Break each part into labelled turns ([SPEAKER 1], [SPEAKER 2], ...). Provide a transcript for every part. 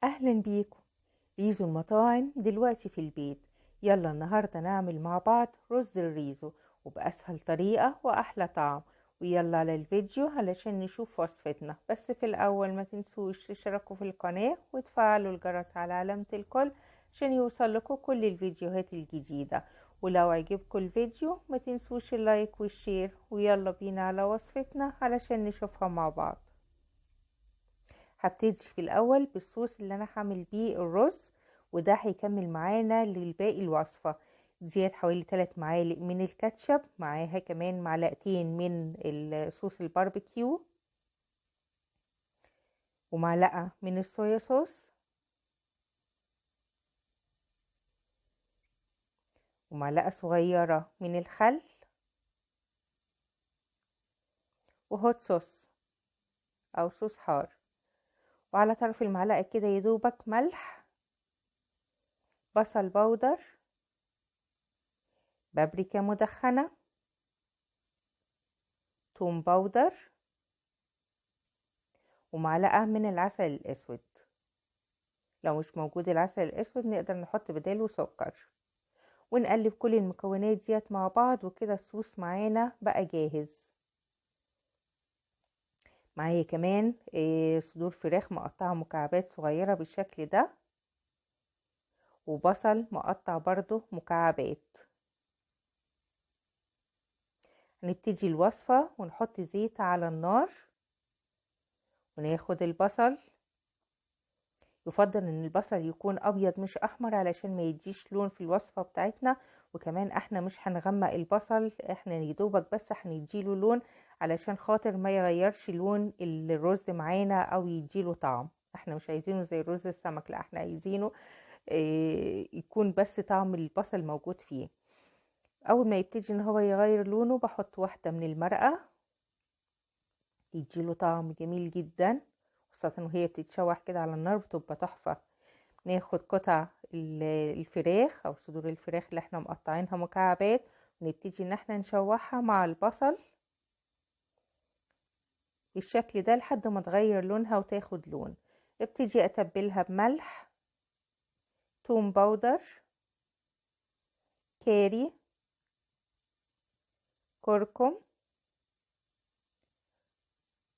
[SPEAKER 1] أهلا بيكم. ريزو المطاعم دلوقتي في البيت. يلا النهاردة نعمل مع بعض رز الريزو وبأسهل طريقة وأحلى طعم. ويلا على الفيديو علشان نشوف وصفتنا، بس في الأول ما تنسوش تشتركوا في القناة وتفعلوا الجرس على علامة الكل عشان يوصل لكم كل الفيديوهات الجديدة. ولو عجبكم الفيديو ما تنسوش اللايك والشير، ويلا بينا على وصفتنا علشان نشوفها مع بعض. هبتدي في الاول بالصوص اللي انا هعمل بيه الرز، وده هيكمل معانا للباقي الوصفه. ديت حوالي 3 معالق من الكاتشب، معاها كمان معلقتين من الصوص الباربيكيو، ومعلقه من الصويا صوص، ومعلقه صغيره من الخل، وهوت صوص او صوص حار. وعلى طرف المعلقه كده يدوبك ملح، بصل بودر، بابريكا مدخنه، توم باودر، ومعلقه من العسل الاسود. لو مش موجود العسل الاسود نقدر نحط بداله سكر، ونقلب كل المكونات ديت مع بعض، وكده الصوص معانا بقى جاهز. معايا كمان صدور فراخ مقطعة مكعبات صغيرة بالشكل ده، وبصل مقطع برضو مكعبات. هنبتدي الوصفة ونحط زيت على النار، وناخد البصل. يفضل ان البصل يكون ابيض مش احمر علشان ما يديش لون في الوصفة بتاعتنا. وكمان احنا مش هنغمق البصل، احنا يدوبك بس هنديله لون علشان خاطر ما يغيرش لون الرز معانا او يديله طعم. احنا مش عايزينه زي رز السمك، لا احنا عايزينه يكون بس طعم البصل موجود فيه. اول ما يبتدي ان هو يغير لونه بحط واحدة من المرقة، يديله طعم جميل جدا، خاصة وهي بتتشوح كده على النار بتبقى تحفة. ناخد قطع الفراخ او صدور الفراخ اللي احنا مقطعينها مكعبات، ونبتدي ان احنا نشوحها مع البصل بالشكل ده لحد ما تغير لونها وتاخد لون. ابتدي اتبلها بملح، توم باودر، كاري، كركم،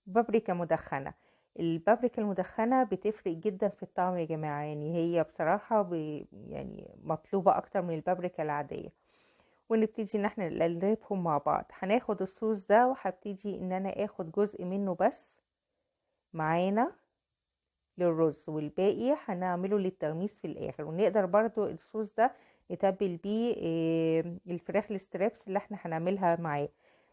[SPEAKER 1] بابريكا مدخنة. البابريكا المدخنة بتفرق جدا في الطعم يا جماعة، يعني هي بصراحة يعني مطلوبة اكتر من البابريكا العادية. ونبتدي ان احنا نقلبهم مع بعض. هناخد الصوص ده وهبتدي ان انا اخد جزء منه بس معانا للرز، والباقي هنعمله للتغميس في الاخر. ونقدر برضو الصوص ده نتبل بيه الفراخ الستريبس اللي احنا هنعملها معاه.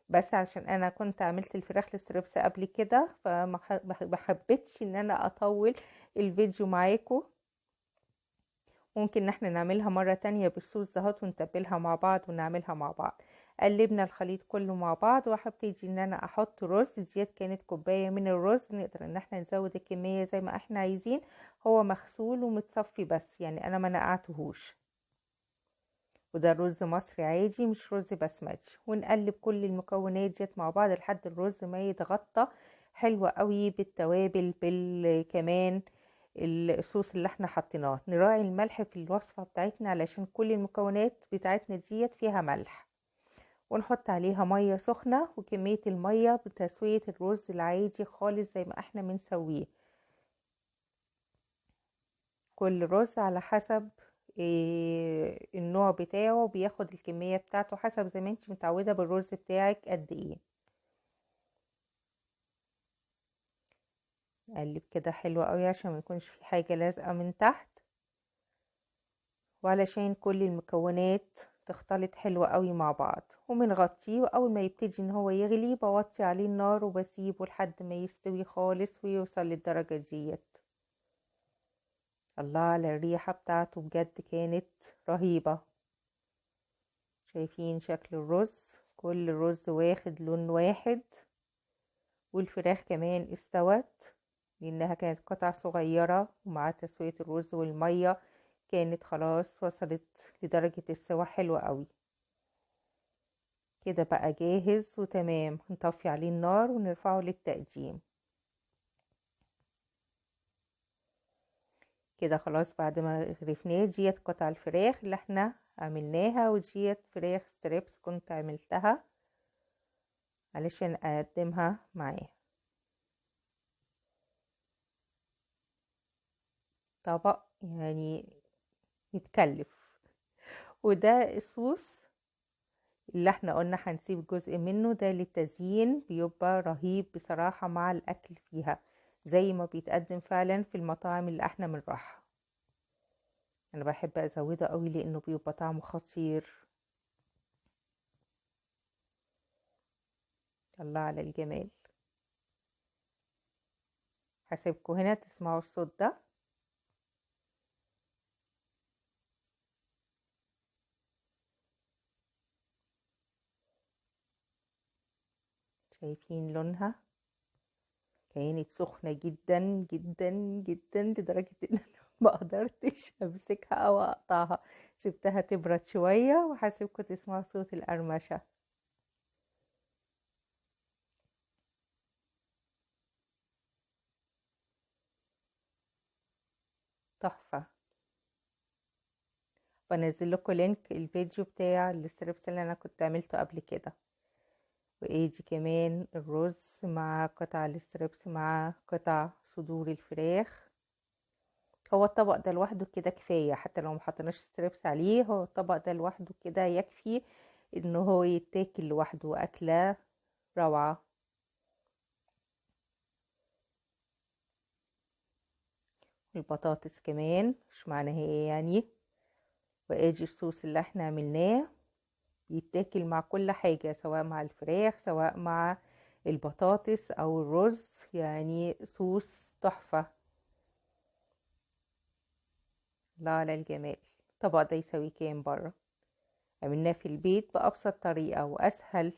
[SPEAKER 1] بس عشان انا كنت عملت الفراخ الستريبس قبل كده فما حبيتش ان انا اطول الفيديو معاكم. ممكن ان احنا نعملها مرة تانية بالصوص دهات ونتبلها مع بعض ونعملها مع بعض. قلبنا الخليط كله مع بعض، وهبتدي ان انا احط رز. ديت كانت كوباية من الرز، نقدر ان احنا نزود الكمية زي ما احنا عايزين. هو مغسول ومتصفي بس، يعني انا ما نقعتهوش. وده رز مصري عادي مش رز بسمتي. ونقلب كل المكونات ديت مع بعض لحد الرز ما يتغطى حلو قوي بالتوابل كمان الصوص اللي احنا حطيناه. نراعي الملح في الوصفة بتاعتنا علشان كل المكونات بتاعتنا ديت فيها ملح. ونحط عليها مية سخنة، وكمية المية بتسوية الرز العادي خالص زي ما احنا بنسويه. كل رز على حسب النوع بتاعه بياخد الكمية بتاعته حسب زي ما انت متعودة بالرز بتاعك قد ايه. نقلب كده حلو قوي عشان ما يكونش في حاجة لازقة من تحت، وعلشان كل المكونات تختلط حلو قوي مع بعض. وبنغطيه، واول ما يبتدي ان هو يغلي بوطي عليه النار وبسيبه لحد ما يستوي خالص ويوصل للدرجة ديت. الله على الريحة بتاعته، بجد كانت رهيبة. شايفين شكل الرز؟ كل الرز واخد لون واحد، والفراخ كمان استوت لانها كانت قطع صغيرة، ومع تسوية الرز والمية كانت خلاص وصلت لدرجة السوا حلوة قوي. كده بقى جاهز وتمام. هنطفي عليه النار ونرفعه للتقديم. كده خلاص بعد ما غرفناه. ديت قطع الفراخ اللي احنا عملناها، وديت فراخ ستريبس كنت عملتها علشان اقدمها معاه. طبق يعني يتكلف. وده الصوص اللي احنا قلنا هنسيب جزء منه ده للتزيين، بيبقى رهيب بصراحة مع الأكل فيها، زي ما بيتقدم فعلا في المطاعم اللي احنا بنروحها. انا بحب ازوده قوي لانه بيبقى طعمه خطير. الله على الجمال. هسيبكم هنا تسمعوا الصوت ده. شايفين لونها؟ كانت سخنة جدا جدا جدا لدرجة ان انا ما قدرتش امسكها او اقطعها. سبتها تبرد شوية وهسيبكم تسمعوا صوت القرمشة. تحفة. بنزل لكم لينك الفيديو بتاع الستريبس اللي انا كنت عملته قبل كده. وايدي كمان الرز مع قطع الستريبس مع قطع صدور الفراخ. هو الطبق ده لوحده كده كفاية، حتى لو محطناش ستريبس عليه، هو الطبق ده لوحده كده يكفي انه هو يتاكل لوحده اكلة روعة. البطاطس كمان مش معنى هي يعني. واجي الصوص اللي احنا عملناه يتاكل مع كل حاجة، سواء مع الفراخ سواء مع البطاطس او الرز، يعني صوص تحفة. لا على الجمال. الطبق ده يسوي كام بره؟ عملناه في البيت بأبسط طريقة وأسهل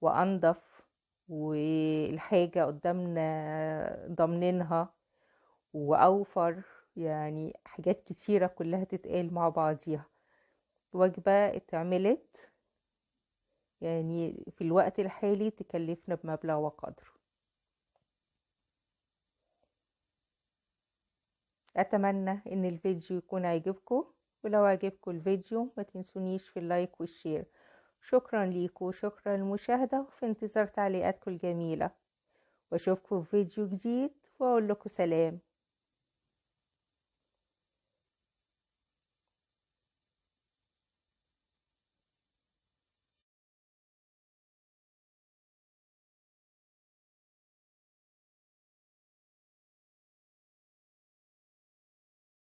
[SPEAKER 1] وأنضف، والحاجة قدامنا ضامنينها وأوفر. يعني حاجات كتيرة كلها تتقال مع بعضيها. وجبة اتعملت يعني في الوقت الحالي تكلفنا بمبلغ وقدره. أتمنى إن الفيديو يكون عجبكم، ولو عجبكم الفيديو ما تنسونيش في اللايك والشير. شكرا ليكم وشكرا للمشاهدة، وفي انتظار تعليقاتكم الجميلة، واشوفكم في فيديو جديد واقول لكم سلام.